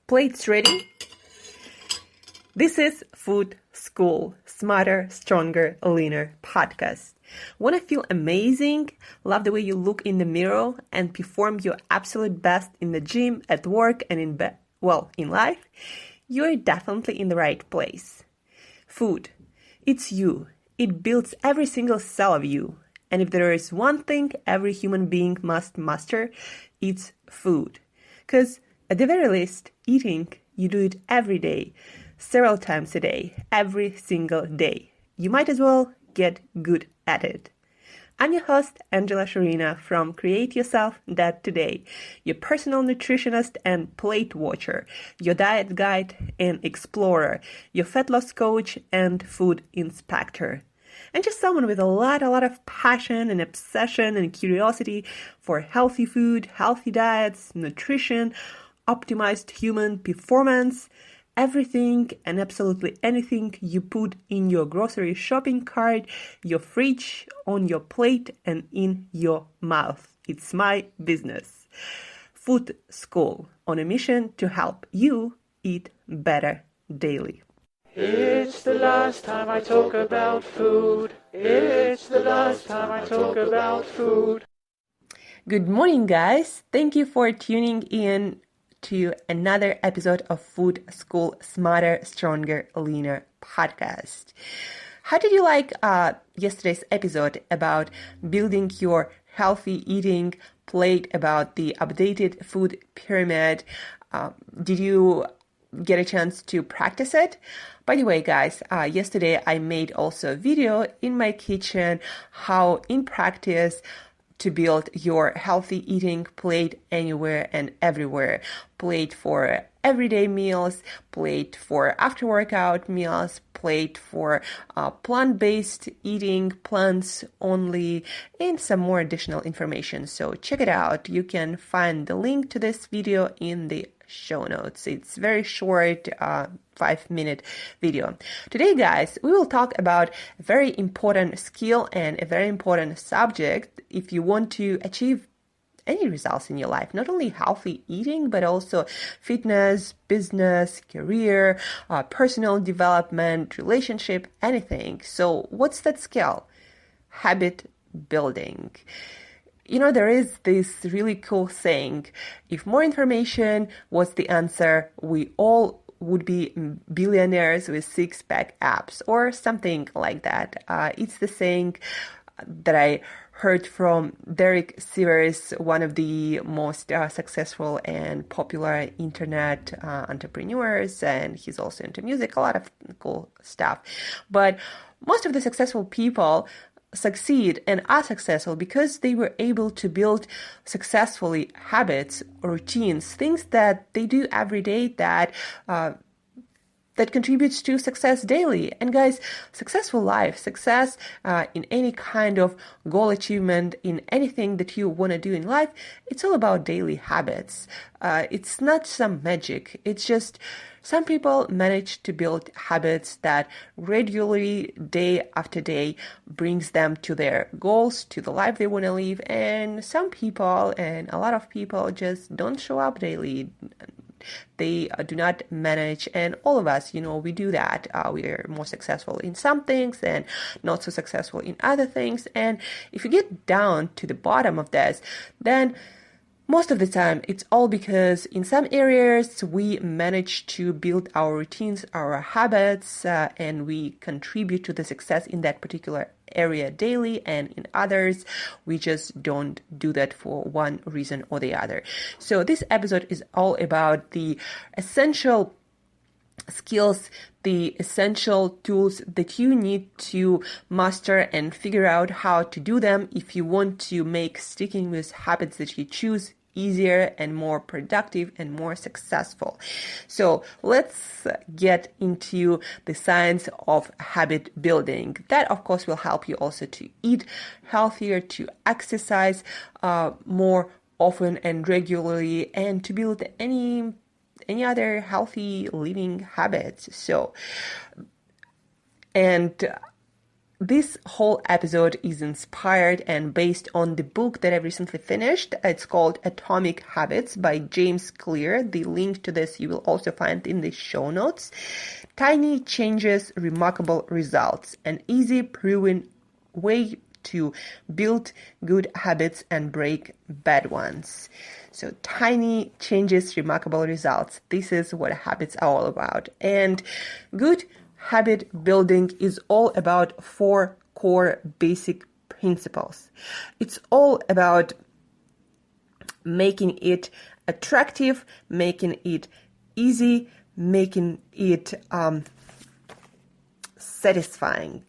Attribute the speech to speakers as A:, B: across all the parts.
A: Plates ready? This is Food School, Smarter, Stronger, Leaner podcast. Want to feel amazing, love the way you look in the mirror, and perform your absolute best in the gym, at work, and in life? You're definitely in the right place. Food. It's you. It builds every single cell of you. And if there is one thing every human being must master, it's food. Because at the very least, eating, you do it every day, several times a day, every single day. You might as well get good at it. I'm your host, Shurina from Create Yourself That Today, your personal nutritionist and plate watcher, your diet guide and explorer, your fat loss coach and food inspector. And just someone with a lot of passion and obsession and curiosity for healthy food, healthy diets, nutrition, optimized human performance, everything and absolutely anything you put in your grocery shopping cart, your fridge, on your plate, and in your mouth. It's my business. Food School, on a mission to help you eat better daily.
B: It's the last time I talk about food. It's the last time I talk about food.
A: Good morning, guys. Thank you for tuning in to another episode of Food School Smarter, Stronger, Leaner podcast. How did you like yesterday's episode about building your healthy eating plate, about the updated food pyramid? Did you get a chance to practice it? By the way, guys, yesterday I made also a video in my kitchen how in practice to build your healthy eating plate anywhere and everywhere. Plate for everyday meals, plate for after workout meals, plate for plant-based eating, plants only, and some more additional information. So check it out. You can find the link to this video in the show notes. It's very short, 5-minute video. Today, guys, we will talk about a very important skill and a very important subject if you want to achieve any results in your life, not only healthy eating, but also fitness, business, career, personal development, relationship, anything. So what's that skill? Habit building. You know, there is this really cool saying, if more information was the answer, we all would be billionaires with six-pack abs or something like that. It's the saying that I heard from Derek Sivers, one of the most successful and popular internet entrepreneurs, and he's also into music, a lot of cool stuff. But most of the successful people succeed and are successful because they were able to build successfully habits, routines, things that they do every day that contributes to success daily. And guys, successful life, success in any kind of goal achievement, in anything that you want to do in life, it's all about daily habits. It's not some magic. It's just some people manage to build habits that regularly, day after day, brings them to their goals, to the life they want to live. And some people, and a lot of people, just don't show up daily. They do not manage, and all of us, we do that. We are more successful in some things and not so successful in other things. And if you get down to the bottom of this, then most of the time, it's all because in some areas we manage to build our routines, our habits, and we contribute to the success in that particular area daily, and in others, we just don't do that for one reason or the other. So this episode is all about the essential skills, the essential tools that you need to master and figure out how to do them if you want to make sticking with habits that you choose easier and more productive and more successful. So let's get into the science of habit building. That, of course, will help you also to eat healthier, to exercise more often and regularly, and to build any other healthy living habits. So, and This whole episode is inspired and based on the book that I recently finished. It's called Atomic Habits by James Clear. The link to this you will also find in the show notes. Tiny changes, remarkable results. An easy, proven way to build good habits and break bad ones. So tiny changes, remarkable results. This is what habits are all about. And good habit building is all about 4 core basic principles. It's all about making it attractive, making it easy, making it satisfying,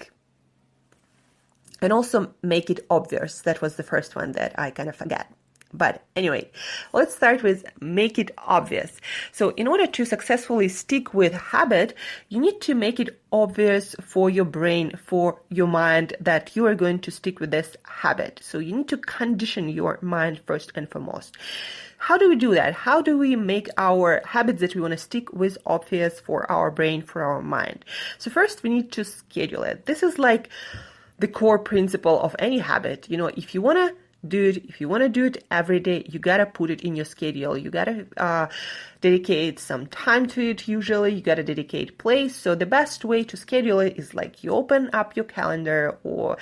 A: and also make it obvious. That was the first one that I kind of forgot. But anyway, let's start with make it obvious. So in order to successfully stick with habit, you need to make it obvious for your brain, for your mind, that you are going to stick with this habit. So you need to condition your mind first and foremost. How do we do that? How do we make our habits that we want to stick with obvious for our brain, for our mind? So first we need to schedule it. This is like the core principle of any habit. If you want to do it every day, you gotta put it in your schedule. You gotta dedicate some time to it. Usually you gotta dedicate place. So the best way to schedule it is like you open up your calendar, or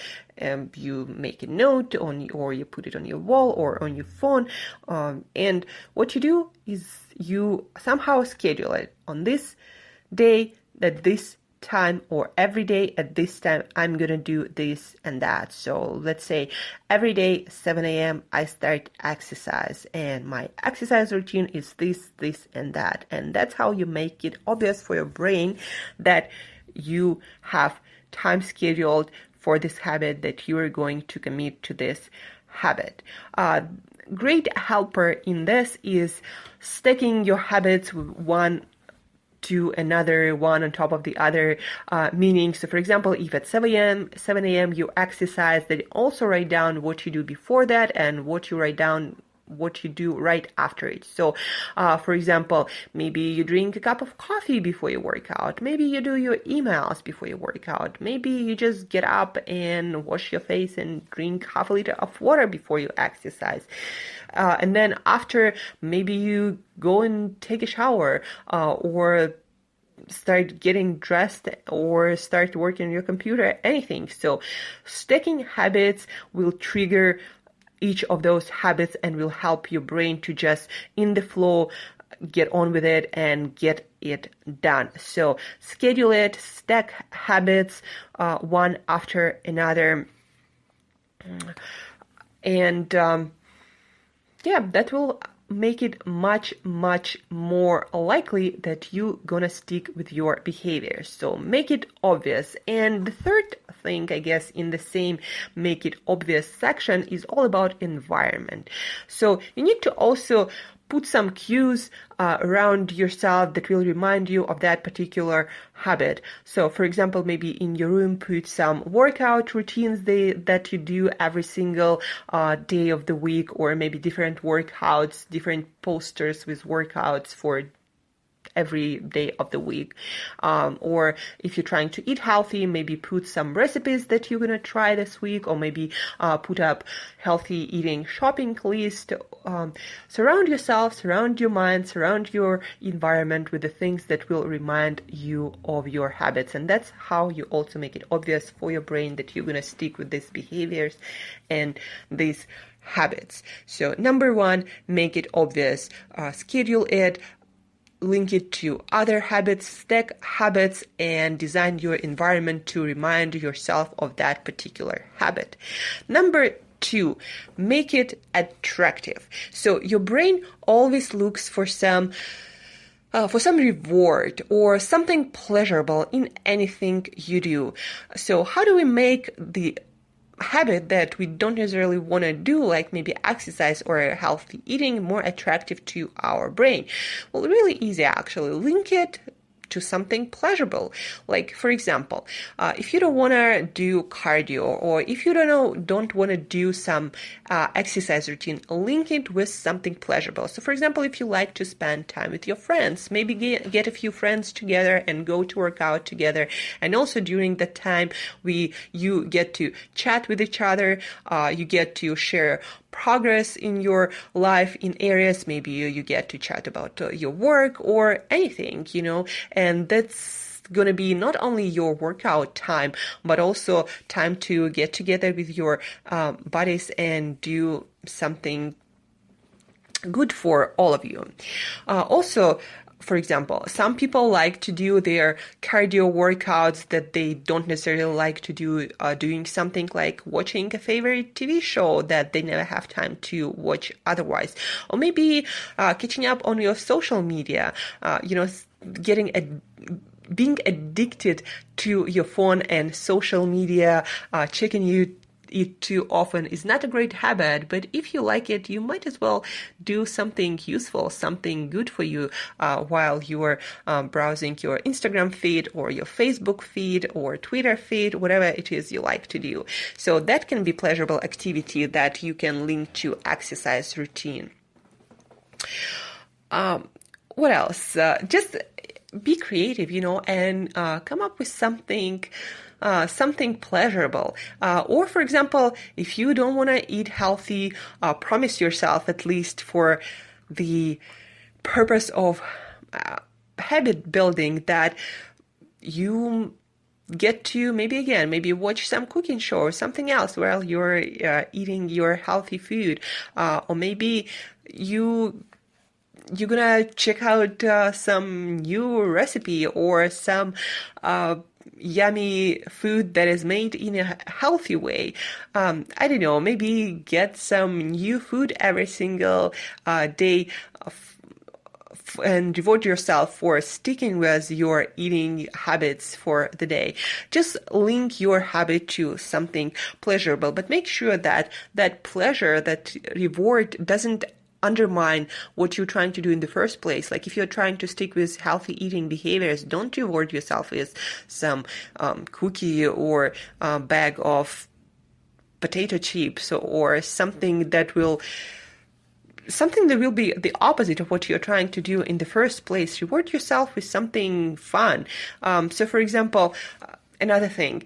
A: you make a note or you put it on your wall or on your phone. And what you do is you somehow schedule it on this day at this time, or every day at this time I'm gonna do this and that. So let's say every day 7 a.m. I start exercise, and my exercise routine is this and that. And that's how you make it obvious for your brain that you have time scheduled for this habit, that you are going to commit to this habit. Great helper in this is stacking your habits one to another, one on top of the other, meaning, so for example, if at 7 a.m. you exercise, then also write down what you do before that and what you do right after it. So, for example, maybe you drink a cup of coffee before you work out. Maybe you do your emails before you work out. Maybe you just get up and wash your face and drink half a liter of water before you exercise. And then after, maybe you go and take a shower, or start getting dressed, or start working on your computer, anything. So stacking habits will trigger each of those habits and will help your brain to just in the flow get on with it and get it done. So schedule it, stack habits one after another, and that will make it much more likely that you're gonna stick with your behavior. So make it obvious. And the third thing, I guess, in the same make it obvious section is all about environment. So you need to also put some cues around yourself that will remind you of that particular habit. So, for example, maybe in your room, put some workout routines that you do every single day of the week, or maybe different workouts, different posters with workouts for every day of the week. Or if you're trying to eat healthy, maybe put some recipes that you're going to try this week, or maybe put up healthy eating shopping list. Surround yourself, surround your mind, surround your environment with the things that will remind you of your habits. And that's how you also make it obvious for your brain that you're going to stick with these behaviors and these habits. So number 1, make it obvious. Schedule it, link it to other habits, stack habits, and design your environment to remind yourself of that particular habit. Number 2, make it attractive. So your brain always looks for some reward or something pleasurable in anything you do. So how do we make the habit that we don't necessarily want to do, like maybe exercise or healthy eating, more attractive to our brain? Well, really easy actually. Link it to something pleasurable. Like, for example, if you don't want to do cardio, or if you don't want to do some exercise routine, link it with something pleasurable. So, for example, if you like to spend time with your friends, maybe get a few friends together and go to work out together. And also during that time, you get to chat with each other, you get to share progress in your life in areas. Maybe you get to chat about your work or anything, and that's going to be not only your workout time, but also time to get together with your buddies and do something good for all of you. Also, for example, some people like to do their cardio workouts that they don't necessarily like to do doing something like watching a favorite TV show that they never have time to watch otherwise. Or maybe catching up on your social media, being addicted to your phone and social media, checking it too often is not a great habit, but if you like it, you might as well do something useful, something good for you while you are browsing your Instagram feed or your Facebook feed or Twitter feed, whatever it is you like to do. So that can be pleasurable activity that you can link to exercise routine. What else? Just be creative, and come up with something pleasurable. Or, for example, if you don't want to eat healthy, promise yourself, at least for the purpose of habit building, that you get to maybe watch some cooking show or something else while you're eating your healthy food. Or maybe you're gonna check out some new recipe or some yummy food that is made in a healthy way. I don't know, maybe get some new food every single day and devote yourself for sticking with your eating habits for the day. Just link your habit to something pleasurable, but make sure that that pleasure, that reward doesn't undermine what you're trying to do in the first place. Like if you're trying to stick with healthy eating behaviors, don't reward yourself with some cookie or bag of potato chips or something that will be the opposite of what you're trying to do in the first place. Reward yourself with something fun. So for example, another thing,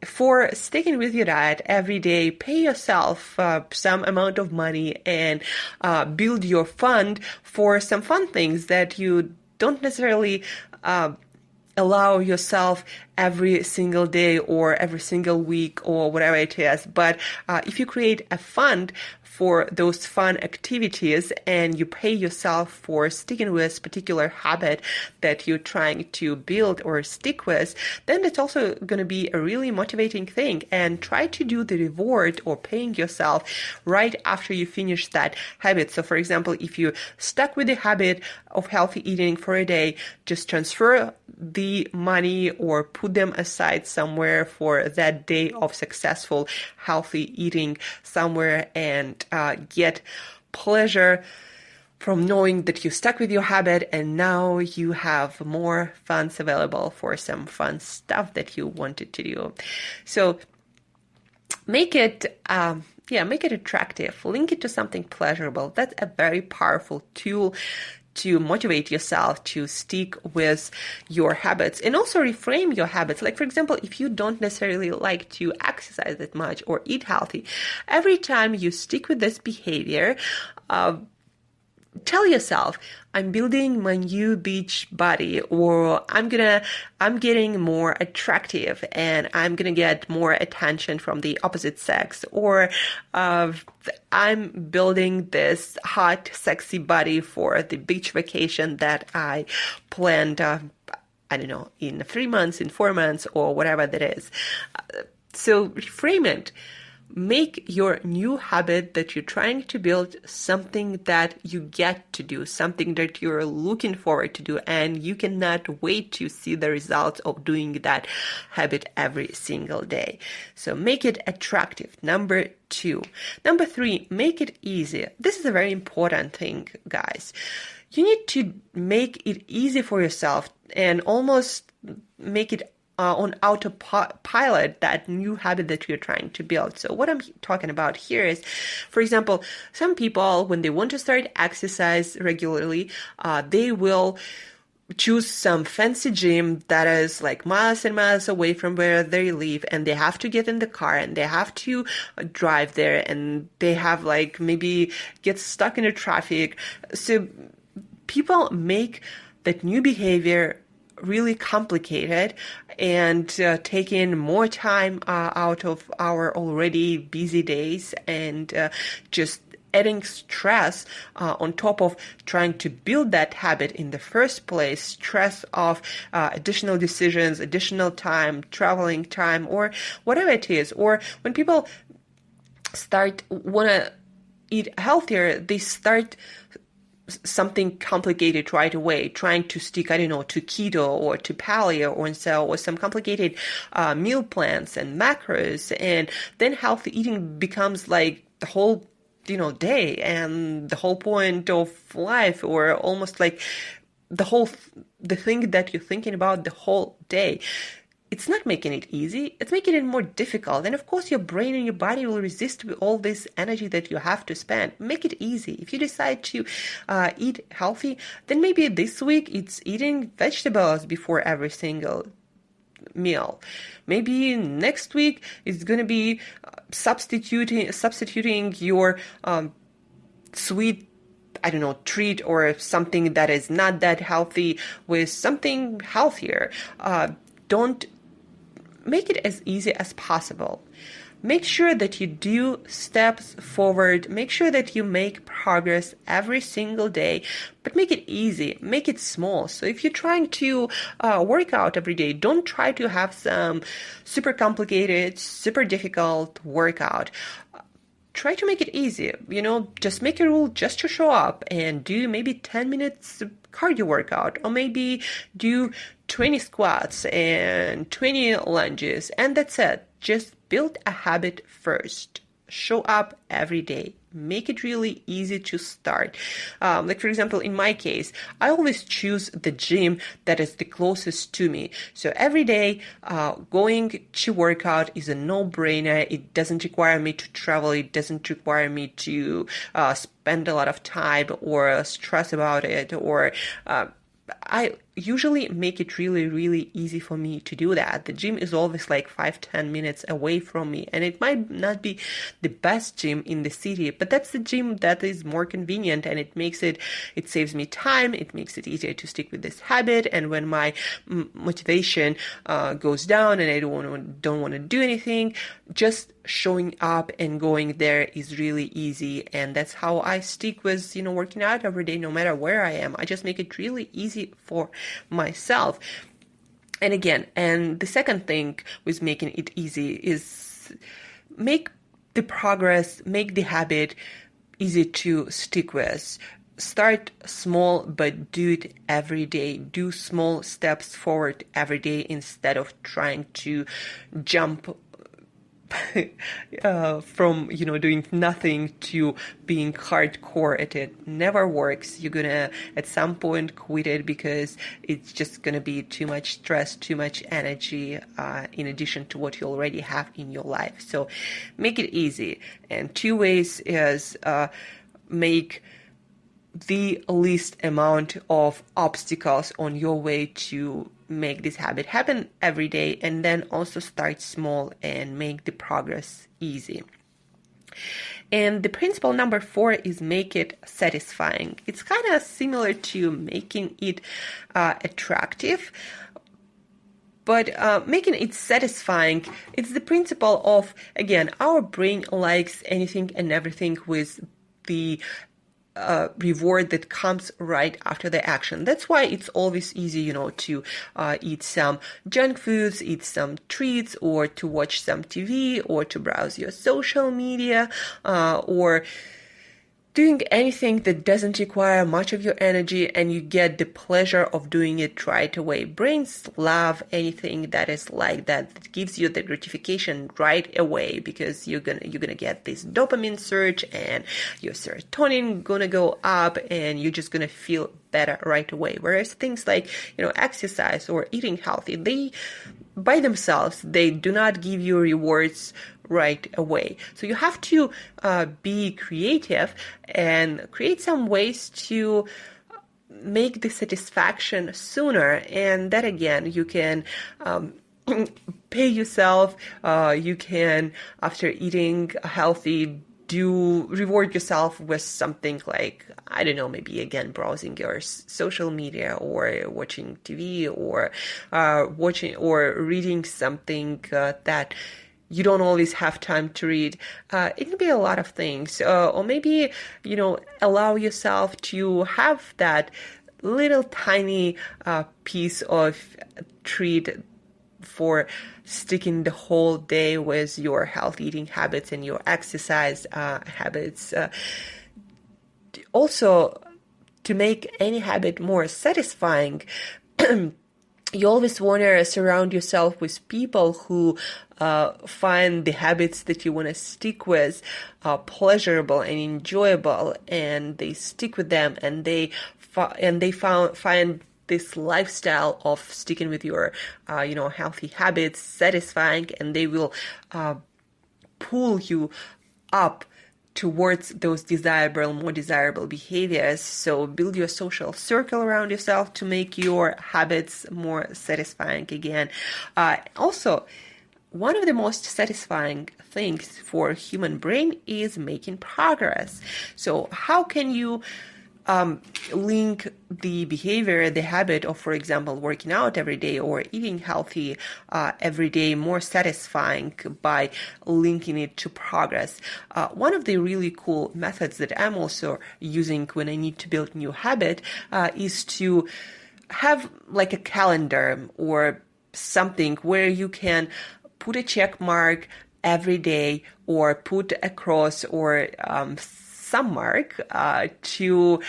A: for sticking with your diet every day, pay yourself some amount of money and build your fund for some fun things that you don't necessarily allow yourself every single day or every single week or whatever it is. But if you create a fund for those fun activities and you pay yourself for sticking with particular habit that you're trying to build or stick with, then it's also going to be a really motivating thing. And try to do the reward or paying yourself right after you finish that habit. So for example, if you stuck with the habit of healthy eating for a day, just transfer the money or put them aside somewhere for that day of successful healthy eating somewhere, and get pleasure from knowing that you stuck with your habit and now you have more funds available for some fun stuff that you wanted to do. So make it attractive, link it to something pleasurable. That's a very powerful tool to motivate yourself to stick with your habits, and also reframe your habits. Like, for example, if you don't necessarily like to exercise that much or eat healthy, every time you stick with this behavior, tell yourself, I'm building my new beach body, or I'm getting more attractive and I'm gonna get more attention from the opposite sex, or I'm building this hot, sexy body for the beach vacation that I planned, in 3 months, in 4 months, or whatever that is. So reframe it. Make your new habit that you're trying to build something that you get to do, something that you're looking forward to do, and you cannot wait to see the results of doing that habit every single day. So make it attractive. Number 2. Number 3, make it easy. This is a very important thing, guys. You need to make it easy for yourself and almost make it on autopilot, that new habit that you're trying to build. So what I'm talking about here is, for example, some people, when they want to start exercise regularly, they will choose some fancy gym that is like miles and miles away from where they live, and they have to get in the car and they have to drive there, and they have like maybe get stuck in the traffic. So people make that new behavior really complicated and taking more time out of our already busy days, and just adding stress on top of trying to build that habit in the first place, stress of additional decisions, additional time, traveling time, or whatever it is. Or when people want to eat healthier, they start something complicated right away, trying to stick, I don't know, to keto or to paleo or some complicated meal plans and macros, and then healthy eating becomes like the whole day and the whole point of life, or almost like the thing that you're thinking about the whole day. It's not making it easy, it's making it more difficult. And of course, your brain and your body will resist all this energy that you have to spend. Make it easy. If you decide to eat healthy, then maybe this week it's eating vegetables before every single meal. Maybe next week it's going to be substituting your sweet, I don't know, treat or something that is not that healthy with something healthier. Don't make it as easy as possible. Make sure that you do steps forward. Make sure that you make progress every single day, but make it easy. Make it small. So if you're trying to work out every day, don't try to have some super complicated, super difficult workout. Try to make it easy. Just make a rule just to show up and do maybe 10 minutes cardio workout, or maybe do 20 squats and 20 lunges, and that's it. Just build a habit first. Show up every day. Make it really easy to start. Like for example, in my case, I always choose the gym that is the closest to me. So every day, going to work out is a no-brainer. It doesn't require me to travel. It doesn't require me to spend a lot of time or stress about it, or I usually make it really, really easy for me to do that. The gym is always like 5-10 minutes away from me, and it might not be the best gym in the city, but that's the gym that is more convenient, and it saves me time. It makes it easier to stick with this habit. And when my motivation goes down and I don't want to do anything, just showing up and going there is really easy. And that's how I stick with, working out every day, no matter where I am. I just make it really easy for myself. And the second thing with making it easy is make the progress, make the habit easy to stick with. Start small, but do it every day. Do small steps forward every day instead of trying to jump from doing nothing to being hardcore at it. Never works. You're gonna at some point quit it because it's just gonna be too much stress, too much energy in addition to what you already have in your life. So make it easy. And two ways is make the least amount of obstacles on your way to make this habit happen every day, and then also start small and make the progress easy. And the principle number 4 is make it satisfying. It's kind of similar to making it attractive, but making it satisfying, it's the principle of, again, our brain likes anything and everything with the reward that comes right after the action. That's why it's always easy, to eat some junk foods, eat some treats, or to watch some TV, or to browse your social media, or doing anything that doesn't require much of your energy and you get the pleasure of doing it right away. Brains love anything that is like that gives you the gratification right away, because you're gonna get this dopamine surge and your serotonin gonna go up and you're just gonna feel better right away. Whereas things like, exercise or eating healthy, they by themselves, they do not give you rewards right away. So you have to be creative and create some ways to make the satisfaction sooner. And that again, you can pay yourself. You can, after eating healthy, reward yourself with something like, I don't know, maybe again browsing your social media or watching TV or watching or reading something that you don't always have time to read. It can be a lot of things. Or maybe, allow yourself to have that little tiny piece of treat for sticking the whole day with your healthy eating habits and your exercise habits. Also, to make any habit more satisfying, you always want to surround yourself with people who find the habits that you want to stick with pleasurable and enjoyable, and they stick with them, and they find this lifestyle of sticking with your healthy habits satisfying, and they will pull you up towards those more desirable behaviors. So build your social circle around yourself to make your habits more satisfying again. Also, one of the most satisfying things for human brain is making progress. So how can you link the behavior, the habit of, for example, working out every day or eating healthy every day more satisfying by linking it to progress? One of the really cool methods that I'm also using when I need to build new habit is to have like a calendar or something where you can put a check mark every day or put a cross or some mark to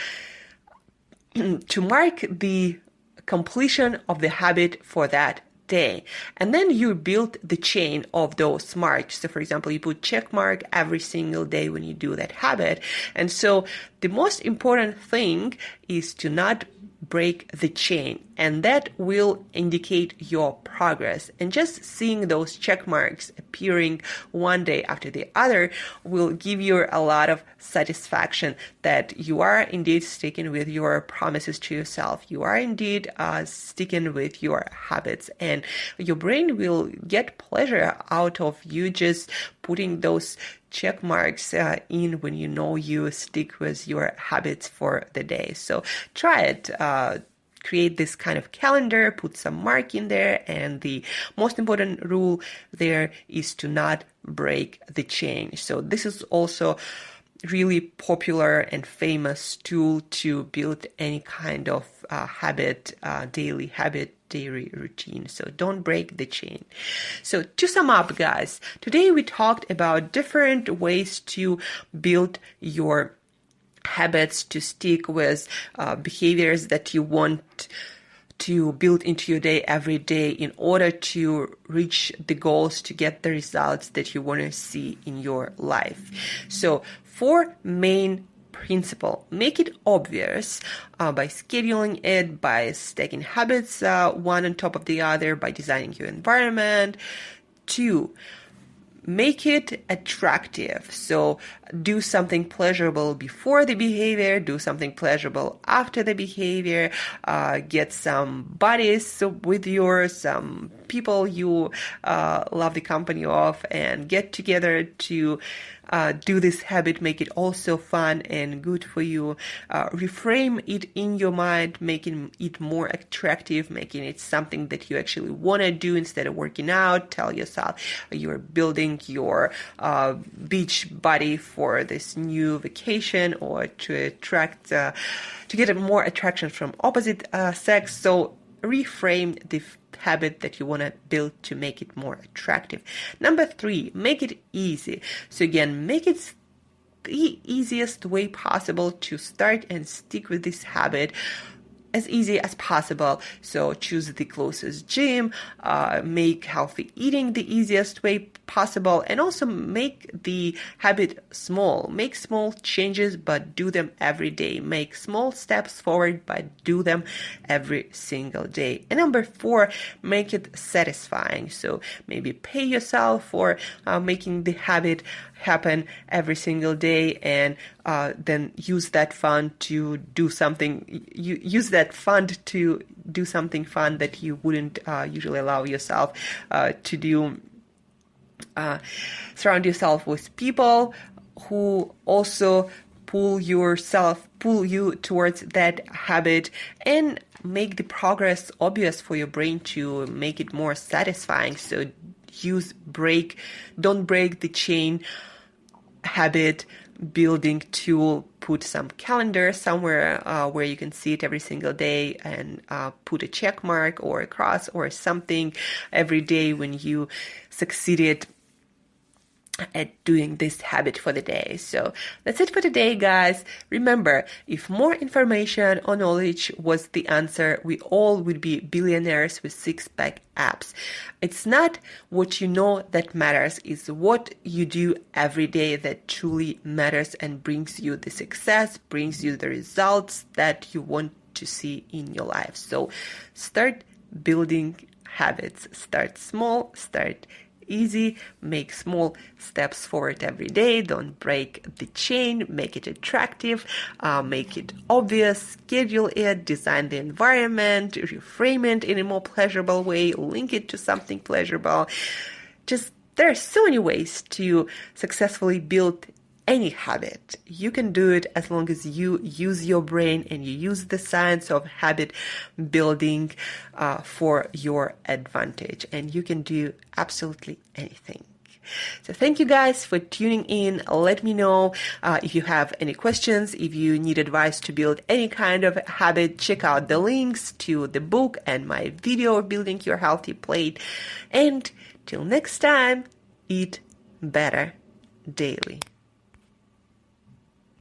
A: mark the completion of the habit for that day. And then you build the chain of those marks. So for example, you put check mark every single day when you do that habit. And so the most important thing is to not break the chain, and that will indicate your progress. And just seeing those check marks appearing one day after the other will give you a lot of satisfaction that you are indeed sticking with your promises to yourself. You are indeed sticking with your habits, and your brain will get pleasure out of you just putting those check marks in when you know you stick with your habits for the day. So try it. Create this kind of calendar, put some mark in there, and the most important rule there is to not break the chain. So this is also really popular and famous tool to build any kind of daily routine. So don't break the chain. So to sum up, guys, today we talked about different ways to build your habits, to stick with behaviors that you want to build into your day every day in order to reach the goals, to get the results that you want to see in your life. So 4 main principle. Make it obvious by scheduling it, by stacking habits one on top of the other, by designing your environment. 2, make it attractive. So do something pleasurable before the behavior, do something pleasurable after the behavior, get some buddies with some people you love the company of, and get together to do this habit, make it also fun and good for you. Reframe it in your mind, making it more attractive, making it something that you actually want to do instead of working out. Tell yourself you're building your beach buddy for this new vacation, or to attract, to get more attraction from opposite sex. So reframe the habit that you want to build to make it more attractive. Number 3, make it easy. So again, make it the easiest way possible to start and stick with this habit, as easy as possible. So choose the closest gym, make healthy eating the easiest way possible, and also make the habit small. Make small changes, but do them every day. Make small steps forward, but do them every single day. And number 4, make it satisfying. So maybe pay yourself for making the habit happen every single day, and then use that fund to do something. Use that fund to do something fun that you wouldn't usually allow yourself to do. Surround yourself with people who also pull you towards that habit, and make the progress obvious for your brain to make it more satisfying. So don't break the chain habit building tool. Put some calendar somewhere where you can see it every single day, and put a check mark or a cross or something every day when you succeeded at doing this habit for the day. So that's it for today, guys. Remember, if more information or knowledge was the answer, we all would be billionaires with six-pack abs. It's not what you know that matters, it's what you do every day that truly matters and brings you the success, brings you the results that you want to see in your life. So start building habits. Start small, start easy, make small steps forward every day. Don't break the chain, make it attractive, make it obvious, schedule it, design the environment, reframe it in a more pleasurable way, link it to something pleasurable. There are so many ways to successfully build any habit. You can do it as long as you use your brain and you use the science of habit building for your advantage, and you can do absolutely anything. So thank you guys for tuning in. Let me know if you have any questions, if you need advice to build any kind of habit. Check out the links to the book and my video, Building Your Healthy Plate. And till next time, eat better daily.